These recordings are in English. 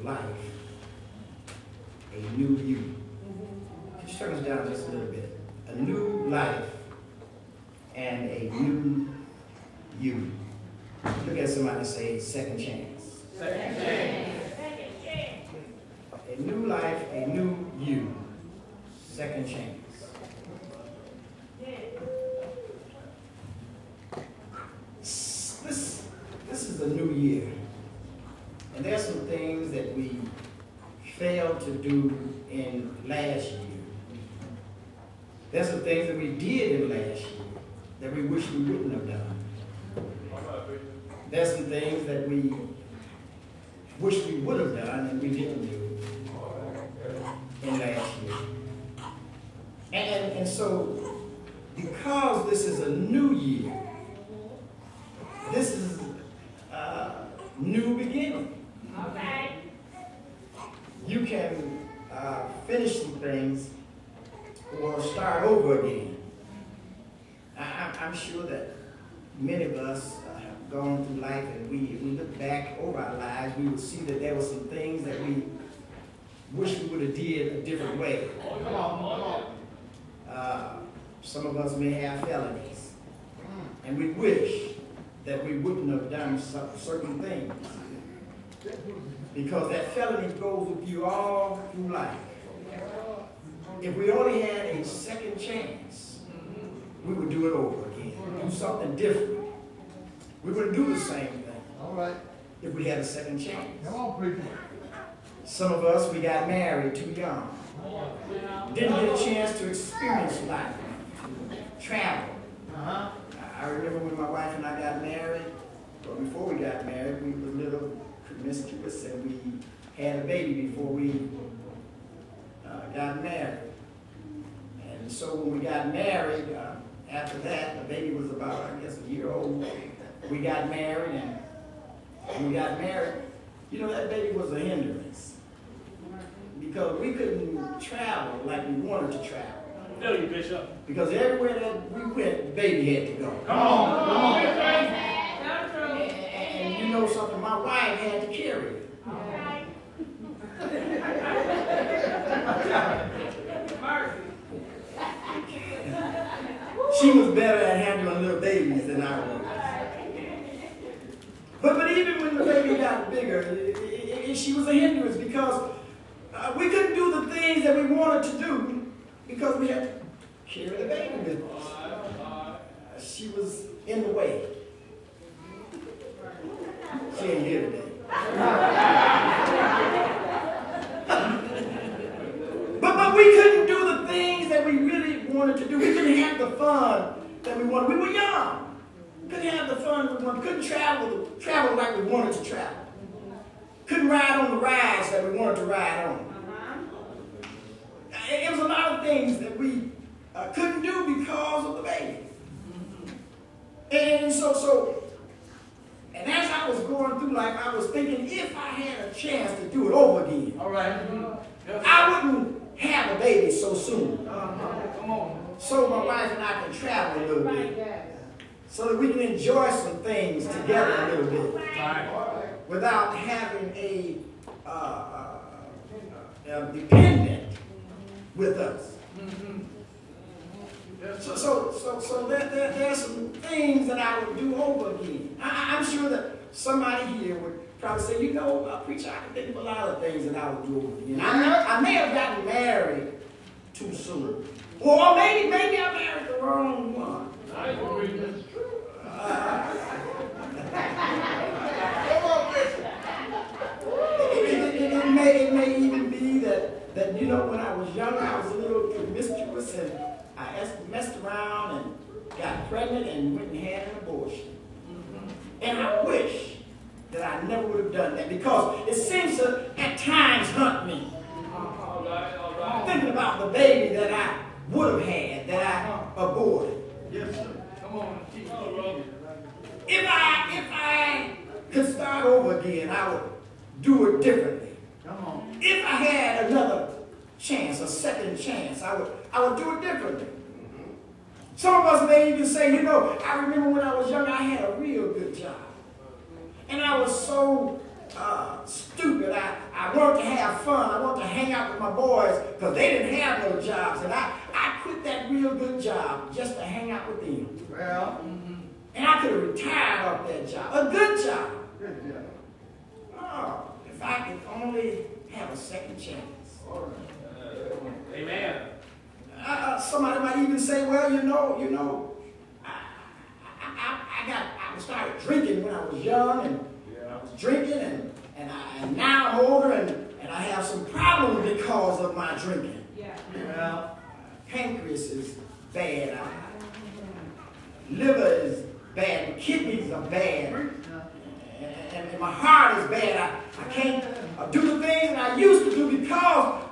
life, a new you. Could you turn us down just a little bit? A new life and a new you. Look at somebody and say, second chance. Second chance. A new life, a new you. Second chance. This is a new year. And there's some things that we failed to do in last year. There's some things that we did in last year that we wish we wouldn't have done. There's some things that we wish we would have done and we didn't do in last year. And so, because this is a new year, this is a new beginning. Okay. You can finish some things or start over again. I'm sure that many of us have gone through life, and we look back over our lives, we will see that there were some things that we wish we would have did a different way. Come on. Some of us may have felonies, and we wish that we wouldn't have done certain things, because that felony goes with you all through life. If we only had a second chance, we would do it over again, do something different. We wouldn't do the same thing. All right. If we had a second chance. Come on, preacher. Some of us, we got married too young. Didn't get a chance to experience life, travel. I remember when my wife and I got married, but before we got married, we were a little promiscuous, and we had a baby before we got married. And so when we got married, after that, the baby was about, I guess, a year old. We got married, and when we got married, you know, that baby was a hindrance, because we couldn't travel like we wanted to travel. No, you Bishop. Because everywhere that we went, the baby had to go. Come on. And you know something, my wife had to carry it. She was better at handling little babies than I was. But even when the baby got bigger, she was a hindrance, because we couldn't do the things that we wanted to do because we had to carry the baby with us. She was in the way. She ain't here today. But we couldn't do the things that we really wanted to do. We couldn't have the fun that we wanted. We were young. We couldn't have the fun we wanted. Couldn't travel like we wanted to travel. Couldn't ride on the rides that we wanted to ride on. It was a lot of things that we couldn't do because of the baby. And and as I was going through life, I was thinking, if I had a chance to do it over again, All right. I wouldn't have a baby so soon. Come on. So my wife and I can travel a little bit, so that we can enjoy some things together a little bit, without having a dependent with us. So there's some things that I would do over again. I'm sure that somebody here would probably say, you know, preacher, I can think of a lot of things that I would do over again. I may have gotten married too soon. Or maybe I married the wrong one. I agree. That's true. It may even be that, you know, when I was young, I was a little promiscuous, and I messed around and got pregnant and went and had an abortion. And I wish that I never would have done that, because it seems to at times hunt me. All right. Thinking about the baby that I would have had, that I aborted. Yes, sir. Come on. Keep on rolling. If I could start over again, I would do it differently. Come on. If I had another chance, a second chance, I would do it differently. Some of us may even say, you know, I remember when I was young, I had a real good job. And I was so stupid, I wanted out with my boys because they didn't have no jobs. And I quit that real good job just to hang out with them. Well, And I could have retired off that job. A good job. good job. Oh, if I could only have a second chance. Amen. Somebody might even say, well, I started drinking when I was young, and I was drinking, and now I'm older, and I have some problems because of my drinking. Well, Pancreas is bad. Liver is bad. Kidneys are bad. And my heart is bad. I can't do the things that I used to do because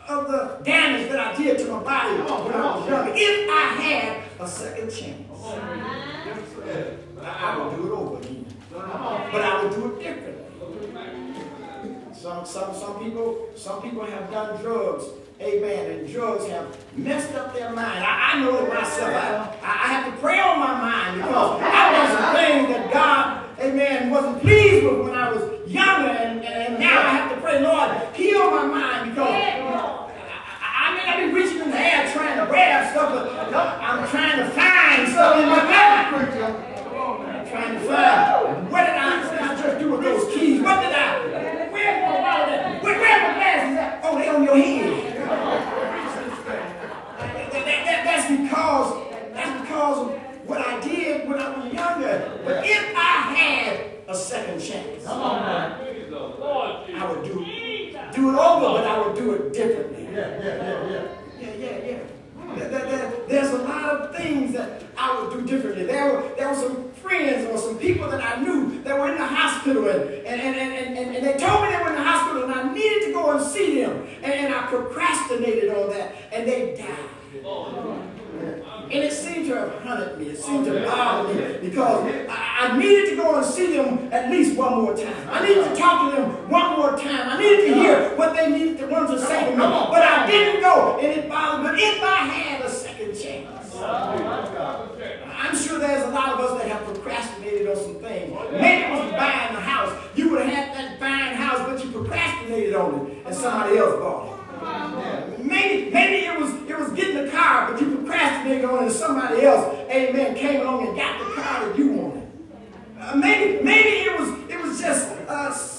of the damage that I did to my body when I was younger. If I had a second chance, I would do it over again. But I would do it differently. Some people have done drugs, amen, and drugs have messed up their mind. I know it myself. I have to pray on my mind because I done some things that God, amen, wasn't pleased with when I was younger, and now I have to pray, Lord, heal my mind because I may not be reaching in the air trying to grab stuff, but I'm trying to find something in my mind. I'm trying to find, what did I just do with those keys? What did I? Where's my wallet? Where's my glasses at? Oh, they on your head. That's because of what I did when I was younger. But if I had a second chance, I would do it over, but I would do it differently. Yeah. There's a lot of things that I would do differently. There were some friends or some people that I knew that were in the hospital, and they told me they were in the hospital, and I needed to go and see them. And I procrastinated on that, and they died. And it seemed to have hunted me. It seemed to bother me because I needed to go and see them at least one more time. I needed to talk to them one more time. I needed to hear what they needed to want to say to me. But I didn't go, and it bothered me. But if I had a second chance, I'm sure there's a lot of us that have procrastinated on some things. Maybe it was buying a house. You would have had that fine house, but you procrastinated on it, and somebody else bought it. Maybe it was getting the car, but you procrastinated on it, and somebody else, amen, came along and got the car that you wanted. Maybe it was just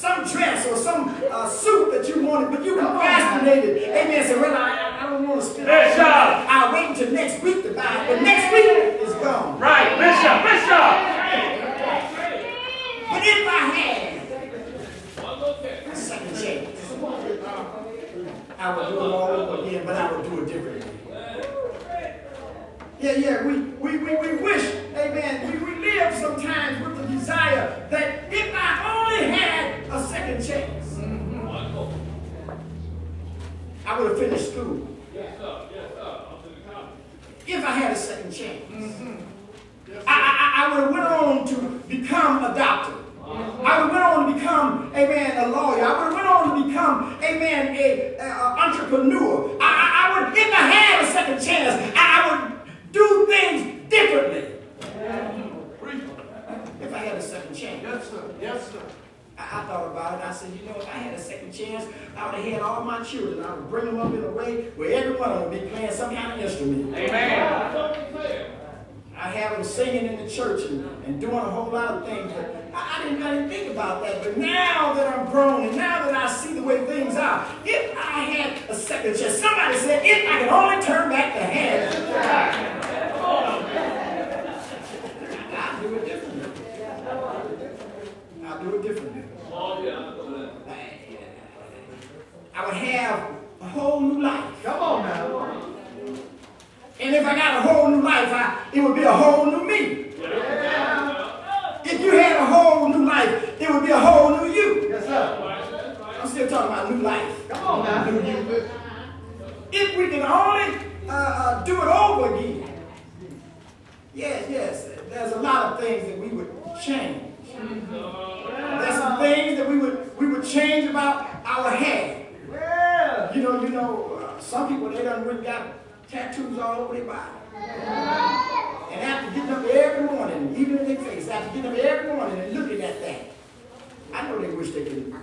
some dress or some suit that you wanted, but you procrastinated. Amen. Said, well, I don't want to spend it. I'll wait until next week to buy it, but next week is gone. Right, Bishop. But if I had a second chance, I would do it all over again, but I would do it differently. Yeah, we wish, amen, we live sometimes with the desire that if I only had a second chance, I would have finished school. Yes, sir. If I had a second chance. I would have went on to become a doctor. I would have went on to become, amen, a lawyer. I would have went on to become, amen, an entrepreneur. If I had a second chance, I would do things differently. If I had a second chance. yes, sir. I thought about it. I said, if I had a second chance, I would have had all my children. I would bring them up in a way where every one of them would be playing some kind of instrument. Amen. I have them singing in the church and doing a whole lot of things. But I didn't think about that. But now that I'm grown and now that I see the way things are, if I had a second chance, somebody said, if I could only turn back the hands of time, I'll do it differently. I'll do it differently. I would have a whole new life. Come on now. And if I got a whole new life, it would be a whole new me. If you had a whole new life, it would be a whole new you. Yes, sir. I'm still talking about new life. Come on now. New you. If we can only do it over again. Yes. There's a lot of things that we would change. There's some things that we would change about our hair. Yeah. Some people, they done really got tattoos all over their body. And after getting up every morning, even in their face, after getting up every morning and looking at that, I know they wish they could